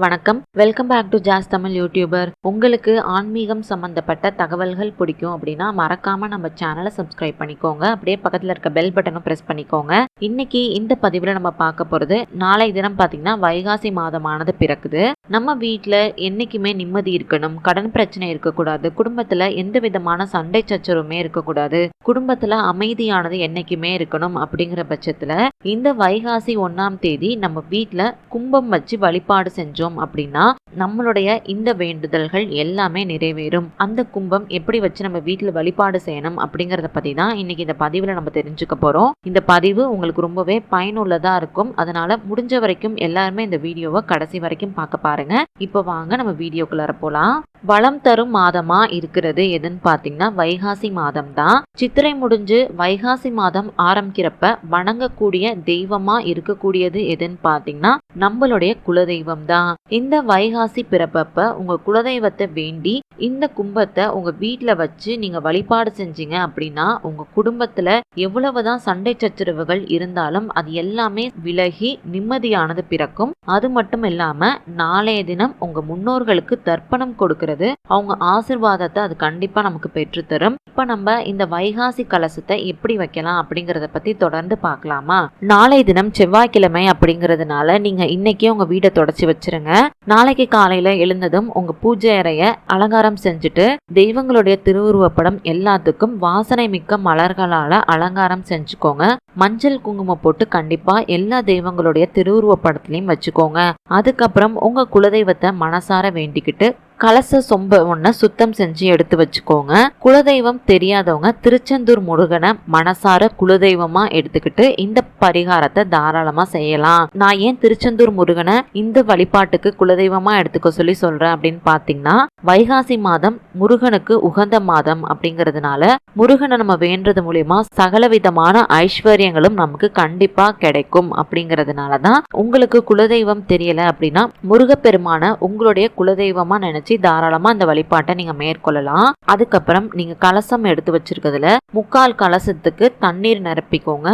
வணக்கம், welcome back to Jas Tamil YouTuber. உங்களுக்கு ஆன்மீகம் சம்பந்தப்பட்ட தகவல்கள் பிடிக்கும் அப்படின்னா மறக்காம நம்ம சேனலை சப்ஸ்கிரைப் பண்ணிக்கோங்க. அப்படியே பக்கத்தில் இருக்க பெல் பட்டனும் பிரஸ் பண்ணிக்கோங்க. இன்னைக்கு இந்த பதிவில் நம்ம பார்க்க போகிறது, நாளை தினம் பார்த்தீங்கன்னா வைகாசி மாதமானது பிறக்குது. நம்ம வீட்டில் என்றைக்குமே நிம்மதி இருக்கணும், கடன் பிரச்சனை இருக்கக்கூடாது, குடும்பத்தில் எந்த விதமான சண்டை சச்சரவுமே இருக்கக்கூடாது, குடும்பத்தில் அமைதியானது என்றைக்குமே இருக்கணும். அப்படிங்கிற பட்சத்தில் இந்த வைகாசி 1ஆம் தேதி நம்ம வீட்டில் கும்பம் வச்சு வழிபாடு செஞ்சோம் அப்படின்னா நம்மளுடைய இந்த வேண்டுதல்கள் எல்லாமே நிறைவேறும். அந்த கும்பம் எப்படி வச்சு நம்ம வீட்டில் வழிபாடு செய்யணும் அப்படிங்கறத பத்தி தான் இன்னைக்கு இந்த பதிவுல நம்ம தெரிஞ்சுக்க போறோம். இந்த பதிவு உங்களுக்கு ரொம்பவே பயனுள்ளதா இருக்கும். அதனால முடிஞ்ச வரைக்கும் எல்லாருமே இந்த வீடியோவை கடைசி வரைக்கும் பார்க்க பாருங்க. இப்போ வாங்க நம்ம வீடியோக்குள்ளார போலாம். வளம் தரும் மாதமா இருக்கிறது எதுன்னு பாத்தீங்கன்னா வைகாசி மாதம் தான். சித்திரை முடிஞ்சு வைகாசி மாதம் ஆரம்பிக்கிறப்ப வணங்கக்கூடிய தெய்வமா இருக்கக்கூடியது எதுன்னு பாத்தீங்கன்னா நம்மளுடைய குலதெய்வம் தான். இந்த வைகாசி பிறப்பப்ப உங்க குலதெய்வத்தை வேண்டி இந்த கும்பத்தை உங்க வீட்டுல வச்சு நீங்க வழிபாடு செஞ்சீங்க அப்படின்னா உங்க குடும்பத்துல எவ்வளவுதான் சண்டை சச்சரவுகள் இருந்தாலும் அது எல்லாமே விலகி நிம்மதியானது பிறக்கும். அது மட்டும் இல்லாம நாளைய தினம் உங்க முன்னோர்களுக்கு தர்ப்பணம் கொடுக்கிறது, அவங்க ஆசிர்வாதத்தை அது கண்டிப்பா நமக்கு பெற்றுத்தரும். இப்ப நம்ம இந்த வைகாசி கலசத்தை எப்படி வைக்கலாம் அப்படிங்கறத பத்தி தொடர்ந்து பார்க்கலாமா? நாளைய தினம் செவ்வாய்க்கிழமை அப்படிங்கறதுனால நீங்க இன்னைக்கே உங்க வீட்டை தொடச்சி வச்சிருங்க. நாளைக்கு காலையில எழுந்ததும் உங்க பூஜை அறைய அலங்காரம் செஞ்சுட்டு தெய்வங்களுடைய திருவுருவப்படம் எல்லாத்துக்கும் வாசனை மிக்க மலர்களால அலங்காரம் செஞ்சுக்கோங்க. மஞ்சள் குங்குமம் போட்டு கண்டிப்பா எல்லா தெய்வங்களுடைய திருவுருவப்படத்திலையும் வச்சுக்கோங்க. அதுக்கப்புறம் உங்க குலதெய்வத்தை மனசார வேண்டிக்கிட்டு கலச சொம்ப ஒன்ன சுத்தம் செஞ்சு எடுத்து வச்சுக்கோங்க. குலதெய்வம் தெரியாதவங்க திருச்செந்தூர் முருகனை மனசார குலதெய்வமா எடுத்துக்கிட்டு இந்த பரிகாரத்தை தாராளமா செய்யலாம். நான் ஏன் திருச்செந்தூர் முருகனை இந்த வழிபாட்டுக்கு குலதெய்வமா எடுத்துக்க சொல்லி சொல்றேன் அப்படின்னு பாத்தீங்கன்னா வைகாசி மாதம் முருகனுக்கு உகந்த மாதம் அப்படிங்கறதுனால முருகனை நம்ம வேண்டது மூலியமா சகல விதமான ஐஸ்வர்யங்களும் நமக்கு கண்டிப்பா கிடைக்கும். அப்படிங்கறதுனாலதான் உங்களுக்கு குலதெய்வம் தெரியல அப்படின்னா முருகப்பெருமான உங்களுடைய குலதெய்வமா நினைச்சு தாராளமா அந்த வழிபாட்டை நீங்க மேற்கொள்ளலாம். அதுக்கப்புறம் நீங்க கலசம் எடுத்து வச்சிருக்கிறதுல 3/4 கலசத்துக்கு தண்ணீர் நிரப்பிக்கோங்க.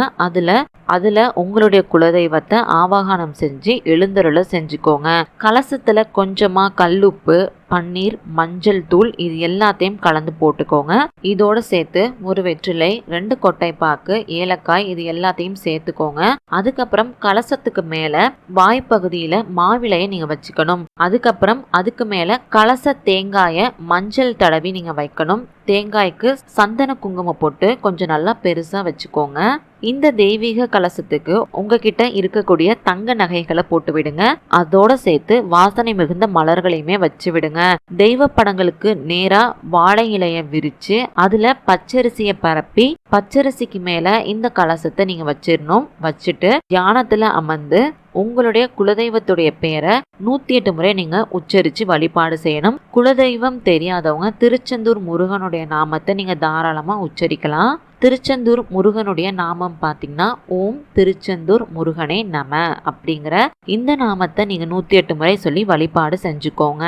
அதுல உங்களுடைய குலதெய்வத்தை ஆவாகனம் செஞ்சு எழுந்தருள செஞ்சுக்கோங்க. கலசத்துல கொஞ்சமா கல்லுப்பு, பன்னீர், மஞ்சள் தூள் இது எல்லாத்தையும் கலந்து போட்டுக்கோங்க. இதோட சேர்த்து ஒரு வெற்றிலை, 2 கொட்டைப்பாக்கு, ஏலக்காய் இது எல்லாத்தையும் சேர்த்துக்கோங்க. அதுக்கப்புறம் கலசத்துக்கு மேல வாய்ப்பகுதியில மாவிலையை நீங்க வச்சுக்கணும். அதுக்கப்புறம் அதுக்கு மேல கலச தேங்காய மஞ்சள் தடவி நீங்க வைக்கணும். தேங்காய்க்கு சந்தன குங்குமம் போட்டு கொஞ்சம் நல்லா பெருசா வச்சுக்கோங்க. இந்த தெய்வீக கலசத்துக்கு உங்ககிட்ட இருக்கக்கூடிய தங்க நகைகளை போட்டு விடுங்க. அதோட சேர்த்து வாசனை மிகுந்த மலர்களையுமே வச்சு விடுங்க. தெய்வ படங்களுக்கு நேரா வாழை இலைய விரிச்சு அதுல பச்சரிசிய பரப்பி பச்சரிசிக்கு மேல இந்த கலசத்தை நீங்க வச்சிடணும். வச்சுட்டு தியானத்துல அமர்ந்து உங்களுடைய குலதெய்வத்துடைய பேரை 108 முறை நீங்க உச்சரிச்சு வழிபாடு செய்யணும். குலதெய்வம் தெரியாதவங்க திருச்செந்தூர் முருகனுடைய நாமத்தை நீங்க தாராளமா உச்சரிக்கலாம். திருச்செந்தூர் முருகனுடைய நாமம் பாத்தீங்கன்னா ஓம் திருச்செந்தூர் முருகனே நம அப்படிங்கிற இந்த நாமத்தை நீங்க 108 முறை சொல்லி வழிபாடு செஞ்சுக்கோங்க.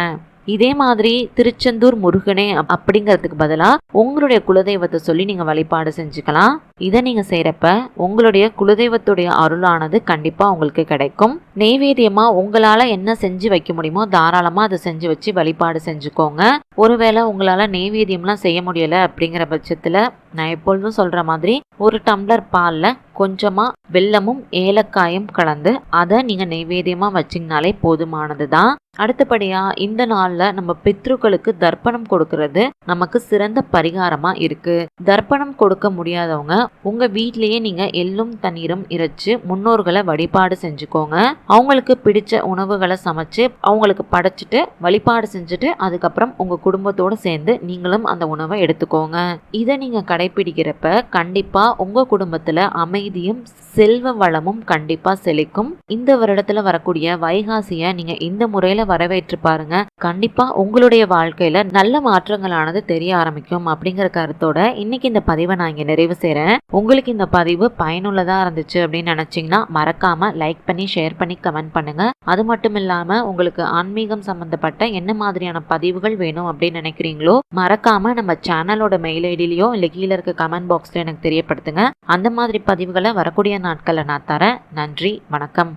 இதே மாதிரி திருச்செந்தூர் முருகனே அப்படிங்கிறதுக்கு பதிலா உங்களுடைய குலதெய்வத்தை சொல்லி நீங்க வழிபாடு செஞ்சுக்கலாம். இதை நீங்க செய்யறப்ப உங்களுடைய குலதெய்வத்துடைய அருளானது கண்டிப்பா உங்களுக்கு கிடைக்கும். நெய்வேத்தியமா உங்களால என்ன செஞ்சு வைக்க முடியுமோ தாராளமா அதை செஞ்சு வச்சு வழிபாடு செஞ்சுக்கோங்க. ஒருவேளை உங்களால நெய்வேத்தியம்லாம் செய்ய முடியல அப்படிங்கிற பட்சத்துல நான் எப்பொழுதும் சொல்ற மாதிரி ஒரு டம்ளர் பால்ல கொஞ்சமா வெல்லமும் ஏலக்காயும் கலந்து அதை நீங்க நெய்வேத்தியமா வச்சிங்கனாலே போதுமானதுதான். அடுத்தபடியா இந்த நாள்ல நம்ம பித்ருக்களுக்கு தர்ப்பணம் கொடுக்கறது நமக்கு சிறந்த பரிகாரமா இருக்கு. தர்ப்பணம் கொடுக்க முடியாதவங்க உங்க வீட்லயே நீங்க எள்ளும் தண்ணீரும் இறைச்சு முன்னோர்களை வழிபாடு செஞ்சுக்கோங்க. அவங்களுக்கு பிடிச்ச உணவுகளை சமைச்சு அவங்களுக்கு படைச்சிட்டு வழிபாடு செஞ்சுட்டு அதுக்கப்புறம் உங்க குடும்பத்தோட சேர்ந்து நீங்களும் அந்த உணவை எடுத்துக்கோங்க. இதை நீங்க கடைபிடிக்கிறப்ப கண்டிப்பா உங்க குடும்பத்துல அமைதியும் செல்வ வளமும் கண்டிப்பா செழிக்கும். இந்த வருடத்துல வரக்கூடிய வைகாசிய நீங்க இந்த முறையில வரவேற்று பாருங்க. கண்டிப்பா உங்களுடைய வாழ்க்கையில நல்ல மாற்றங்களானது தெரிய ஆரம்பிக்கும். அப்படிங்கிற கருத்தோட இன்னைக்கு இந்த பதிவை நான் இங்க நிறைவு செய்றேன். உங்களுக்கு இந்த பதிவு பயனுள்ளதா இருந்துச்சு அப்படின்னு நினைச்சீங்கன்னா மறக்காம லைக் பண்ணி, ஷேர் பண்ணி, கமெண்ட் பண்ணுங்க. அது மட்டும் இல்லாம உங்களுக்கு ஆன்மீகம் சம்பந்தப்பட்ட என்ன மாதிரியான பதிவுகள் வேணும் அப்படின்னு நினைக்கிறீங்களோ மறக்காம நம்ம சேனலோட மெயில் ஐடியிலயோ இல்ல கீழே இருக்க கமெண்ட் பாக்ஸ்ல எனக்கு தெரியப்படுத்துங்க. அந்த மாதிரி பதிவுகளை வரக்கூடிய நாட்கள்ல நான் தரேன். நன்றி, வணக்கம்.